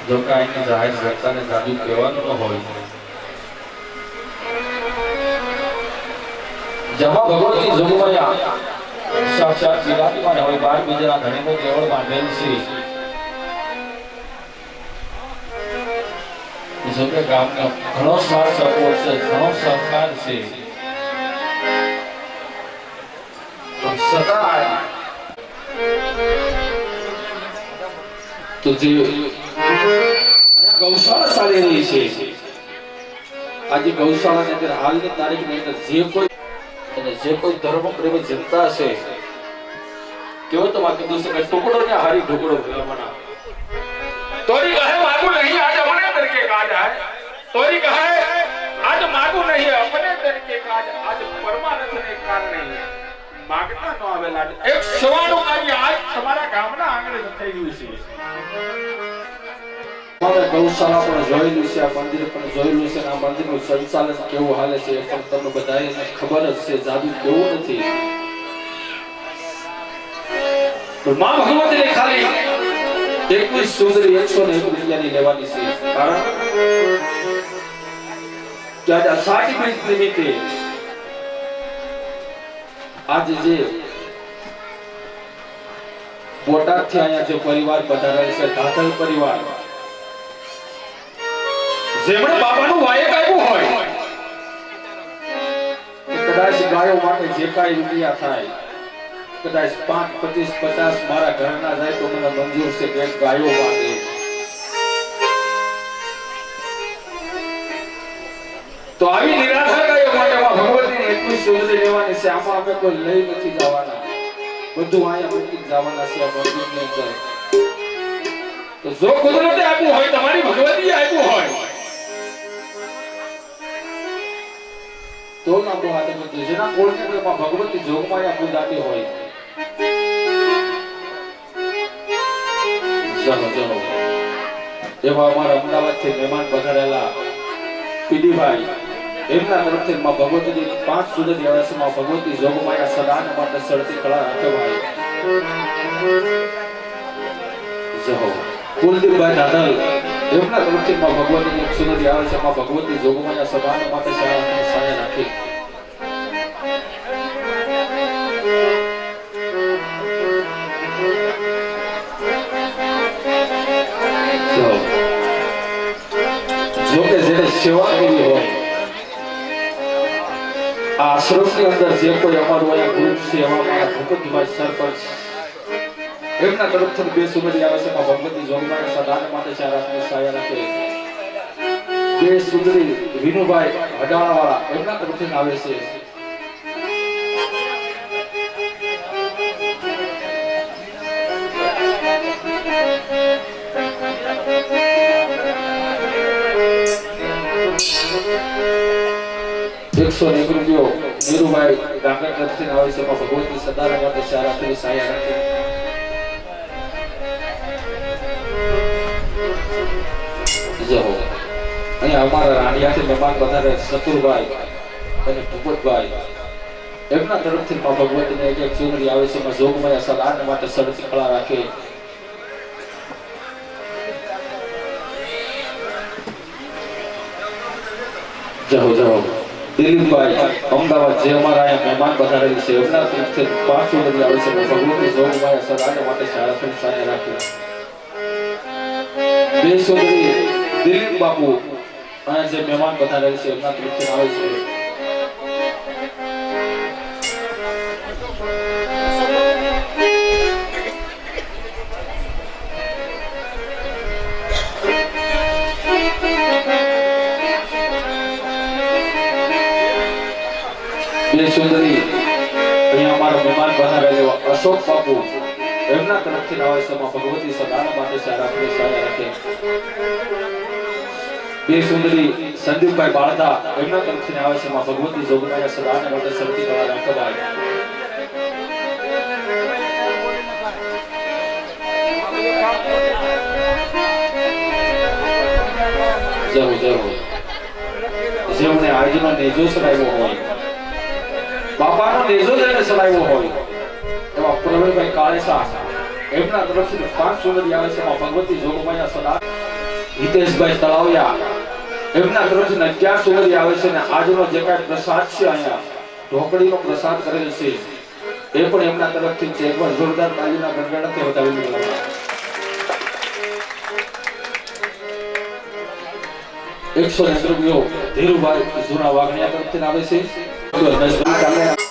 જો કાંઈ જાહેર જનતાને જાદુ કહેવાનું ન હોય, જમા ભગવતી જોગમાયા સાક્ષાત વિરાજમાન હોય 12 બીજાના ધણીનો કેવળ માંડેલ છે. જોકે ગામનો ઘણો સાથ સપોર્ટ છે, ઘણો સહકાર છે, પણ સદાય તો જે ગૌશાળા ચાલી રહી છે, આજે ગૌશાળાની અંદર હાલની તારીખની અંદર જે કોઈ ધર્મ પ્રેમી જનતા છે, કેવો તો માં કીધું છે કે ટુકડો ને હારી ઢુકડો ભલામણા તોરી કહે માગું નહીં આજ અમને દર કે કાજ આય, તોરી કહે આજ માગું નહીં અમને દર કે કાજ આજ પરમાનંદ ને કાન નહીં માગતા ન આવેલા એક સવાનું કાર્ય આજ તમારા ગામના આંગણે થઈ ગયું છે. ગૌશાળા પણ જોયેલું છે, આ મંદિર પણ જોયેલું છે, આ મંદિરનું સંચાલન કેવું હાલે છે પણ તમને બધાને ખબર જ છે. જાદુ કેવું નથી, પણ માં ભગવતીને ખાલી 21 સુંદરી 101 રૂપિયાની લેવાની છે. કારણ કે આજે અષાઢી બીજ નિમિત્તે આજે જે બોટાદથી અહીંયા જે પરિવાર પધારેલ છે, ધાધલ પરિવાર, જેમણે બાબાનું વાયક આપ્યું હોય, કદાચ ગાયો માટે જે કાંઈ રૂપિયા થાય, કદાચ 5, 25, 50 મારા ઘરના જાય તો મને મંજૂર છે કે ગાયો માટે. તો આવી નિરાધાર ગાયો માટે ભગવતીને એટલી સુંદરી લેવાની છે. આમાં અમે કોઈ લઈ નથી જવાના, બધું અહીંયા મૂકી જવાના છે આ મંદિરની અંદર. તો જો કુદરતે આપ્યું હોય, તમારી ભગવતીએ આપ્યું હોય, તો ના બહુ આદમ હતું. જેના કોળને ભગવતી જોગમાયા પૂજાતી હોય, ચલો ચલો એવા અમારા અમદાવાદથી મહેમાન પધારેલા પીડીભાઈ, એમના તરફથી માં ભગવતીની 5 સુધી આવે છે. માં ભગવતી જોગમાયા સદાન માટે સળતી કળા રાખે ભાઈ. જહો કુલદીપભાઈ નાદલ, એમના તરફથી માં ભગવતીની 1 સુધી આવે છે. માં ભગવતી જોગમાયા સદાન માટે સાયા રાખી. જોકે જેને સેવા કરી હોય, આ આશ્રમની અંદર જે કોઈ અમારું અહીંયા ગ્રુપ છે, એમાં મારા ભગવતીભાઈ સરપંચ, એમના તરફથી 2 સુગડી આવે છે. ભગવતી જોગમાયા સદાન માટે સાયા રાખે. 2 સુગડી વિનુભાઈ હડાળાવાળા, એમના તરફથી આવે છે. રૂપિયો નીરુભાઈ ડાંગર તરફથી આવે છે. ભગવતી સદારા માટે સાયા રાખે. અહીંયા અમારા રાણિયાથી મહેમાન પધારે સતુરભાઈ અને ભૂપતભાઈ, એમના તરફથી માં ભગવતીને 1 ચૂંદડી આવે છે. જોગમાયા સદાન માટે સળતી કળા રાખે. જહો જહો દિલીપભાઈ અમદાવાદ, જે અમારા અહીંયા મહેમાન પધારેલ છે, એમના તરફથી 5 ચૂંદડી આવે છે. ભગવતી જોગમાયા સદાન માટે સાયા રાખે. 2 ચૂંદડી દિલીપ બાપુ અહીંયા જે મહેમાન પધારેલ છે, એમના તરફથી આવે છે. સુંદરી અહીંયા અમારા મહેમાન પધારેલા અશોક બાપુ, એમના એમના તરફથી આવે છે માં ભગવતી સદાના માટે સારા આપણે સારા રાખે બે સુંદરી સંદીપભાઈ બાળદા એમના તરફથી આવે છે માં ભગવતી જોગમાયા સદાના માટે સરતી કળા રાખવાય જેમણે આજનો નેજો ચલાવ્યો હોય બાપાનો નેજો જેને ચલાવ્યો હોય એવા પ્રવીણભાઈ કાળેસા એમના તરફથી 5 સુંદરી આવે છે ભગવતી જોગમાયા સદા હિતેશભાઈ તળાવિયા એમના તરફથી 11 સુંદરી આવે છે અને આજનો જે કાંઈ પ્રસાદ છે અહીંયા ઢોકળીનો પ્રસાદ કરેલ છે એ પણ એમના તરફથી છે એકવાર જોરદાર તાલીના ગણગણાટથી વધાવી લેવા 100 રૂપિયો ધીરુભાઈ જૂના વાગણિયા તરફથી આવે છે